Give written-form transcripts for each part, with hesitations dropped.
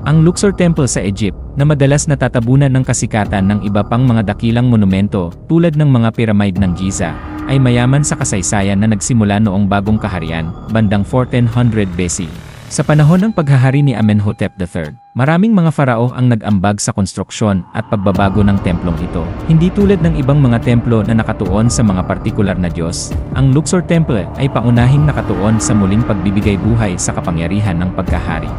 Ang Luxor Temple sa Egypt, na madalas natatabunan ng kasikatan ng iba pang mga dakilang monumento tulad ng mga piramide ng Giza, ay mayaman sa kasaysayan na nagsimula noong bagong kaharian, bandang 1400 BC. Sa panahon ng paghahari ni Amenhotep III, maraming mga farao ang nag-ambag sa konstruksyon at pagbabago ng templong ito. Hindi tulad ng ibang mga templo na nakatuon sa mga partikular na Diyos, ang Luxor Temple ay paunahing nakatuon sa muling pagbibigay buhay sa kapangyarihan ng pagkahari.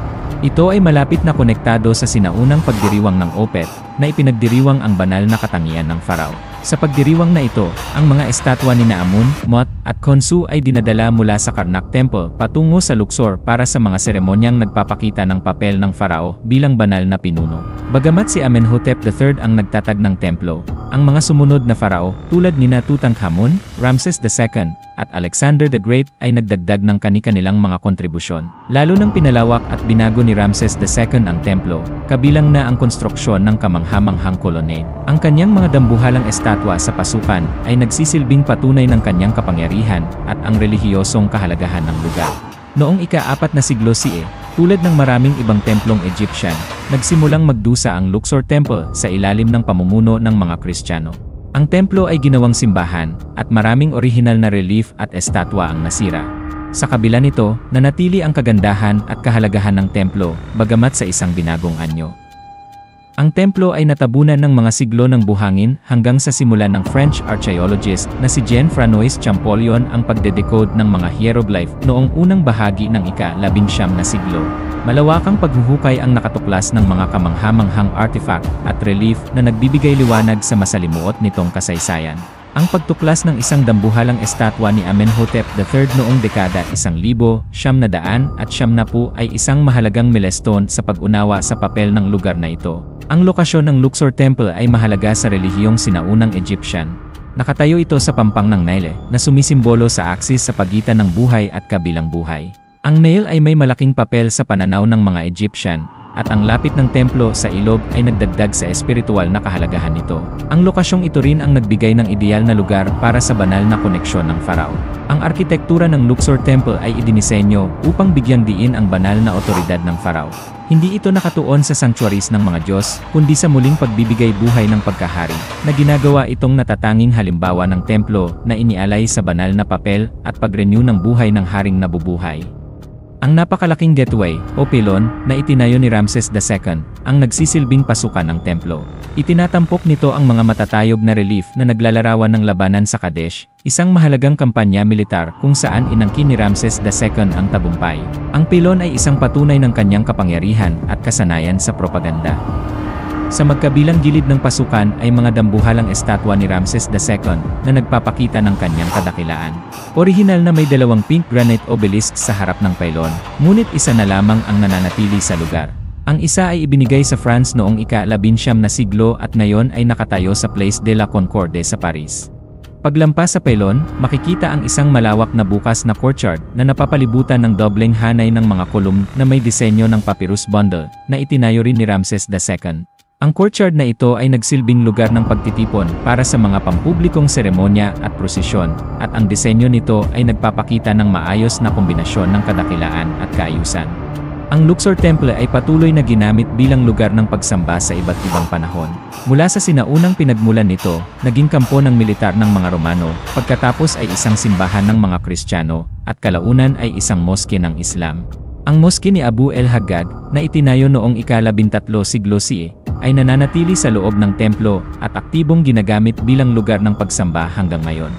Ito ay malapit na konektado sa sinaunang pagdiriwang ng Opet, na ipinagdiriwang ang banal na katangian ng Farao. Sa pagdiriwang na ito, ang mga estatwa ni Amun, Mot, at Khonsu ay dinadala mula sa Karnak Temple patungo sa Luxor para sa mga seremonyang nagpapakita ng papel ng Farao bilang banal na pinuno. Bagamat si Amenhotep III ang nagtatag ng templo, ang mga sumunod na Farao, tulad nina Tutankhamun, Ramses II, at Alexander the Great ay nagdagdag ng kani-kanilang mga kontribusyon. Lalo nang pinalawak at binago ni Ramses II ang templo, kabilang na ang konstruksyon ng kamanghamanghang kolonade. Ang kanyang mga dambuhalang estatwa sa pasukan ay nagsisilbing patunay ng kanyang kapangyarihan at ang relihiyosong kahalagahan ng lugar. Noong ika-4 na siglo CE, tulad ng maraming ibang templong Egyptian, nagsimulang magdusa ang Luxor Temple sa ilalim ng pamumuno ng mga Kristiyano. Ang templo ay ginawang simbahan, at maraming orihinal na relief at estatwa ang nasira. Sa kabila nito, nanatili ang kagandahan at kahalagahan ng templo, bagamat sa isang binagong anyo. Ang templo ay natabunan ng mga siglo ng buhangin hanggang sa simulan ng French archaeologist na si Jean-François Champollion ang pagdedecode ng mga hieroglyph noong unang bahagi ng ika-19 na siglo. Malawakang paghuhukay ang nakatuklas ng mga kamanghamanghang artifact at relief na nagbibigay liwanag sa masalimuot nitong kasaysayan. Ang pagtuklas ng isang dambuhalang estatwa ni Amenhotep III noong dekada 1900 ay isang mahalagang milestone sa pag-unawa sa papel ng lugar na ito. Ang lokasyon ng Luxor Temple ay mahalaga sa relihiyong sinaunang Egyptian. Nakatayo ito sa pampang ng Nile, na sumisimbolo sa aksis sa pagitan ng buhay at kabilang buhay. Ang Nile ay may malaking papel sa pananaw ng mga Egyptian, at ang lapit ng templo sa ilog ay nagdagdag sa espiritual na kahalagahan nito. Ang lokasyong ito rin ang nagbigay ng ideal na lugar para sa banal na koneksyon ng Farao. Ang arkitektura ng Luxor Temple ay idinisenyo upang bigyang diin ang banal na otoridad ng Farao. Hindi ito nakatuon sa sanctuaries ng mga Diyos, kundi sa muling pagbibigay buhay ng pagkahari, na ginagawa itong natatanging halimbawa ng templo na inialay sa banal na papel at pag-renew ng buhay ng haring nabubuhay. Ang napakalaking gateway, o pylon, na itinayo ni Ramses II, ang nagsisilbing pasukan ng templo. Itinatampok nito ang mga matatayog na relief na naglalarawan ng labanan sa Kadesh, isang mahalagang kampanya militar kung saan inangkin ni Ramses II ang tagumpay. Ang pylon ay isang patunay ng kanyang kapangyarihan at kasanayan sa propaganda. Sa magkabilang gilid ng pasukan ay mga dambuhalang estatwa ni Ramses II na nagpapakita ng kanyang kadakilaan. Orihinal na may dalawang pink granite obelisk sa harap ng pylon, ngunit isa na lamang ang nananatili sa lugar. Ang isa ay ibinigay sa France noong ika-19 na siglo at ngayon ay nakatayo sa Place de la Concorde sa Paris. Paglampas sa pylon, makikita ang isang malawak na bukas na courtyard na napapalibutan ng dobleng hanay ng mga kolumn na may disenyo ng papyrus bundle na itinayo rin ni Ramses II. Ang courtyard na ito ay nagsilbing lugar ng pagtitipon para sa mga pampublikong seremonya at prosesyon, at ang disenyo nito ay nagpapakita ng maayos na kombinasyon ng kadakilaan at kaayusan. Ang Luxor Temple ay patuloy na ginamit bilang lugar ng pagsamba sa iba't ibang panahon. Mula sa sinaunang pinagmulan nito, naging kampo ng militar ng mga Romano, pagkatapos ay isang simbahan ng mga Kristiyano, at kalaunan ay isang moske ng Islam. Ang moske ni Abu el-Haggad, na itinayo noong ika-13 siglo CE, ay nananatili sa loob ng templo at aktibong ginagamit bilang lugar ng pagsamba hanggang ngayon.